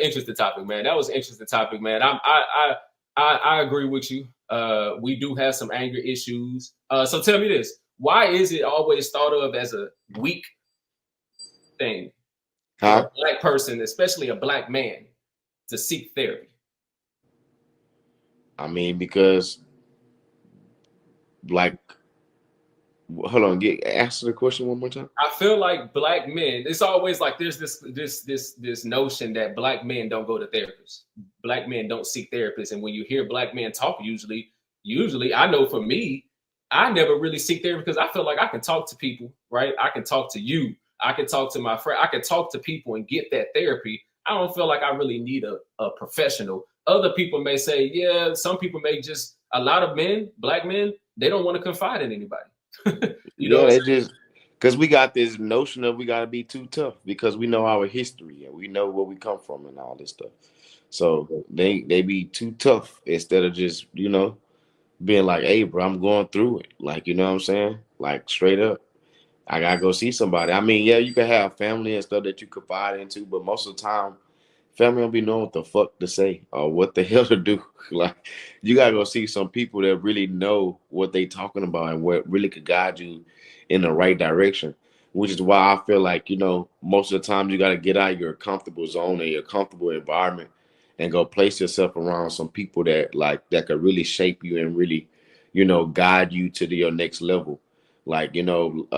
Interesting topic, man. That was an interesting topic, man. I agree with you. We do have some anger issues. So tell me this: why is it always thought of as a weak thing for a Huh? black person, especially a black man, to seek therapy? I mean, because like, hold on, get answer the question one more time. I feel like black men. It's always like there's this notion that black men don't go to therapists. Black men don't seek therapists, and when you hear black men talk, usually, I know for me, I never really seek therapy because I feel like I can talk to people, right? I can talk to you. I can talk to my friend. I can talk to people and get that therapy. I don't feel like I really need a professional. Other people may say, yeah, some people may just, a lot of men, black men, they don't want to confide in anybody. You know Yeah, what I'm they saying? just because we got this notion of we gotta be too tough because we know our history and we know where we come from and all this stuff. So they be too tough instead of just being like, hey, bro, I'm going through it. Like, you know what I'm saying? Like, straight up, I gotta go see somebody. I mean, yeah, you can have family and stuff that you confide into, but most of the time, family don't be knowing what the fuck to say or what the hell to do. Like, you gotta go see some people that really know what they talking about and what really could guide you in the right direction. Which is why I feel like, most of the time you gotta get out of your comfortable zone and your comfortable environment and go place yourself around some people that could really shape you and really, guide you to your next level. Like, a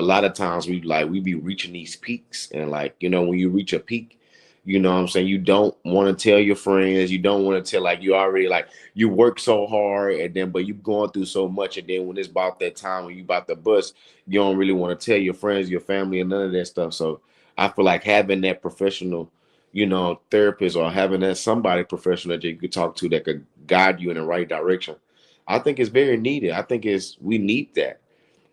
lot of times we be reaching these peaks and like, when you reach a peak, what I'm saying, you don't want to tell your friends, you don't want to tell, like, you already, like, you work so hard and then but you going through so much, and then when it's about that time when you about to bust, you don't really want to tell your friends, your family, and none of that stuff. So I feel like having that professional, therapist, or having that somebody professional that you could talk to that could guide you in the right direction, I think it's very needed. I think we need that.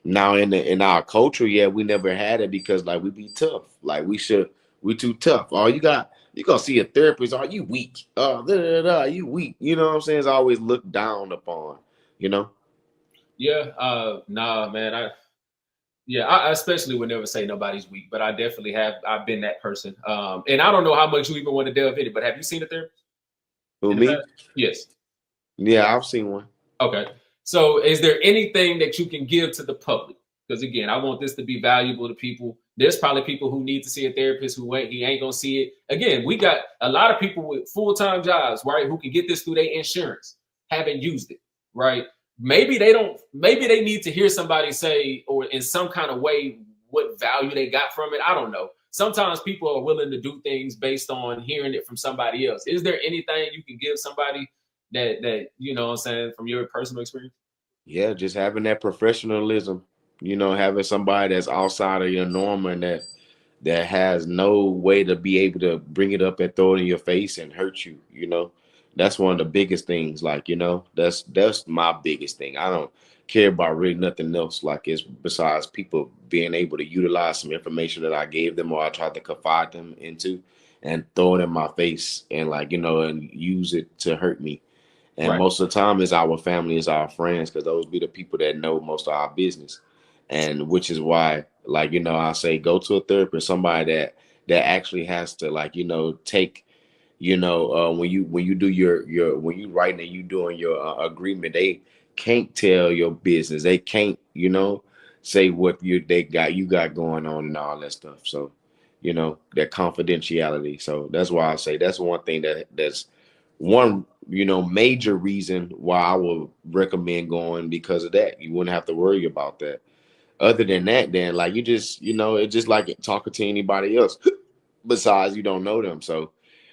Now in our culture, yeah, we never had it because like we be tough. Like we too tough. Oh, you gonna see a therapist, are you weak? You weak. You know what I'm saying? It's always looked down upon, you know? Yeah, nah, man. I especially would never say nobody's weak, but I definitely have. I've been that person. And I don't know how much you even want to delve in it, but have you seen a therapist Who, in the past? me? Yes. Yeah, I've seen one. Okay. So, is there anything that you can give to the public? Because again, I want this to be valuable to people. There's probably people who need to see a therapist who he ain't gonna see it. Again, we got a lot of people with full-time jobs, right, who can get this through their insurance, haven't used it, right? Maybe they don't. Maybe they need to hear somebody say, or in some kind of way, what value they got from it. I don't know. Sometimes people are willing to do things based on hearing it from somebody else. Is there anything you can give somebody that you know what I'm saying from your personal experience? Yeah, just having that professionalism, having somebody that's outside of your norm and that has no way to be able to bring it up and throw it in your face and hurt you. That's one of the biggest things. Like, that's my biggest thing. I don't care about really nothing else. Like, it's besides people being able to utilize some information that I gave them or I tried to confide them into and throw it in my face and like, and use it to hurt me. And Right. most of the time, it's our family, it's our friends, because those be the people that know most of our business. And which is why, like, I say go to a therapist, somebody that actually has to, like, take, when you do your when you writing and you doing your agreement, they can't tell your business. They can't, say what you got going on and all that stuff. So, that confidentiality. So that's why I say that's one thing that's one major reason why I would recommend going because of that. You wouldn't have to worry about that. Other than that, then like you just it's just like talking to anybody else. Besides, you don't know them, so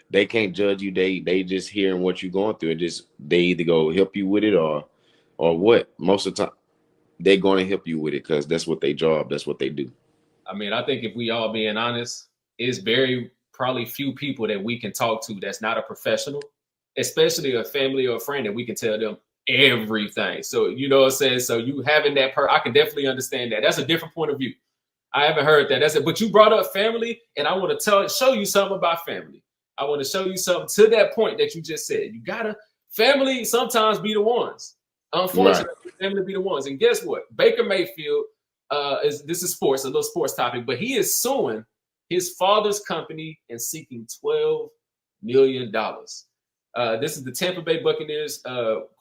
they can't judge you. They just hearing what you're going through, and just they either go help you with it or what. Most of the time, they're going to help you with it because that's what they job. That's what they do. I mean, I think if we all being honest, it's very probably few people that we can talk to that's not a professional, especially a family or a friend that we can tell them everything. So you know what I'm saying? So you having that I can definitely understand that. That's a different point of view. I haven't heard that. That's it. But you brought up family, and I want to show you something about family. I want to show you something to that point that you just said. You gotta family sometimes be the ones. Right. Unfortunately, family be the ones. And guess what? Baker Mayfield this is sports, a little sports topic, but he is suing his father's company and seeking $12 million. This is the Tampa Bay Buccaneers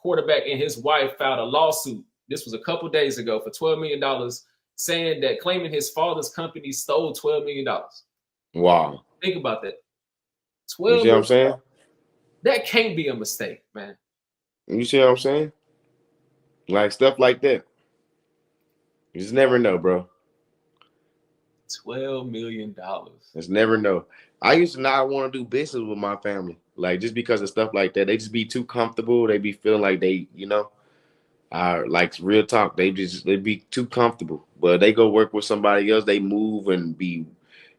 quarterback and his wife filed a lawsuit. This was a couple days ago for $12 million, saying that claiming his father's company stole $12 million. Wow. Think about that. You see what I'm saying? That can't be a mistake, man. You see what I'm saying? Like stuff like that. You just never know, bro. $12 million. Just never know. I used to not want to do business with my family, like just because of stuff like that. They just be too comfortable. They be feeling like they, like real talk. They be too comfortable. But they go work with somebody else. They move and be,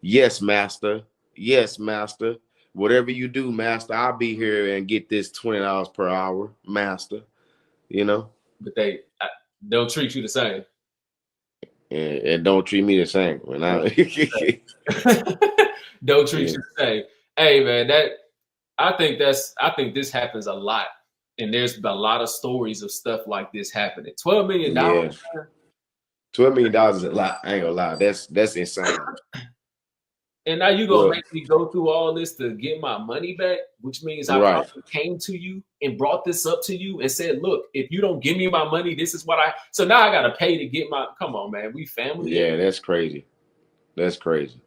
yes, master. Yes, master. Whatever you do, master, I'll be here and get this $20 per hour, master. But they don't treat you the same. And don't treat me the same. Don't treat you the same. Hey man, I think this happens a lot. And there's a lot of stories of stuff like this happening. $12 million. Yeah. $12 million is a lot. I ain't gonna lie. That's insane. And now you gonna make me go through all this to get my money back, which means I probably came to you and brought this up to you and said, look, if you don't give me my money, this is what so now I gotta pay to get come on, man. We family. Yeah, that's crazy. That's crazy.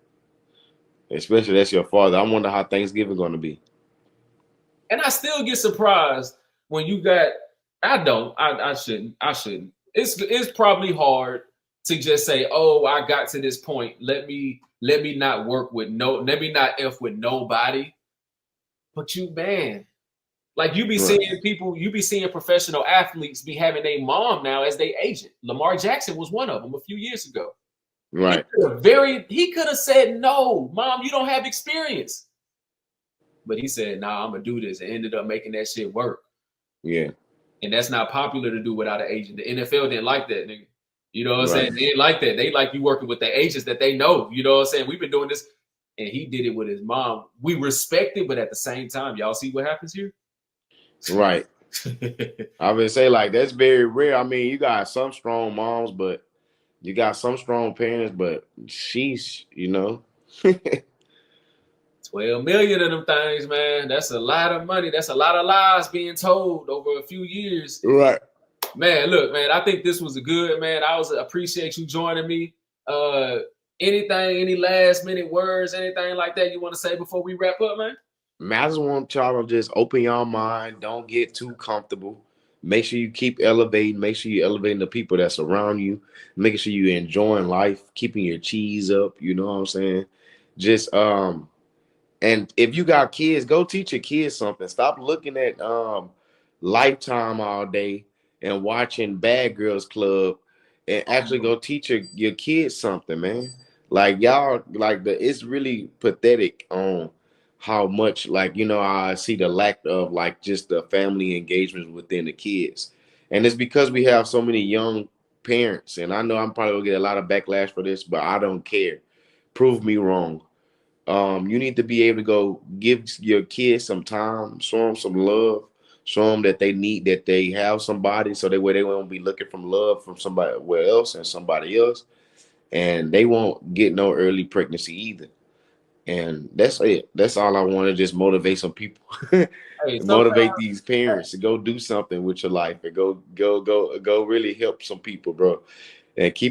Especially that's your father. I wonder how Thanksgiving gonna be. And I still get surprised when you got I shouldn't. It's probably hard to just say, oh, I got to this point. Let me not work with let me not F with nobody. But you, man, like you be seeing people, you be seeing professional athletes be having a mom now as their agent. Lamar Jackson was one of them a few years ago. Right. He could have said, no, mom, you don't have experience. But he said, nah, I'm gonna do this, and ended up making that shit work. Yeah. And that's not popular to do without an agent. The NFL didn't like that, nigga. You know what I'm saying? They didn't like that. They like you working with the agents that they know. You know what I'm saying? We've been doing this. And he did it with his mom. We respect it, but at the same time, y'all see what happens here? Right. I would say, like, that's very rare. I mean, you got some strong moms, but you got some strong parents, but sheesh, 12 million of them things, man. That's a lot of money. That's a lot of lies being told over a few years. Right. Man, look, man, I think this was a good, man. I appreciate you joining me. Any last minute words, anything like that you want to say before we wrap up, man? I just want y'all to just open your mind. Don't get too comfortable. Make sure you keep elevating. Make sure you're elevating the people that's around you. Making sure you're enjoying life, keeping your cheese up. You know what I'm saying? Just and if you got kids, go teach your kids something. Stop looking at Lifetime all day and watching Bad Girls Club, and actually go teach your kids something, man. Like y'all, it's really pathetic on how much, I see the lack of just the family engagement within the kids. And it's because we have so many young parents. And I know I'm probably gonna get a lot of backlash for this, but I don't care. Prove me wrong. You need to be able to go give your kids some time, show them some love, show them that they have somebody, so that way they won't be looking from love from somebody else and somebody else, and they won't get no early pregnancy either. And that's it. That's all I want to just motivate some people. Motivate these parents to go do something with your life and go really help some people, bro. And keep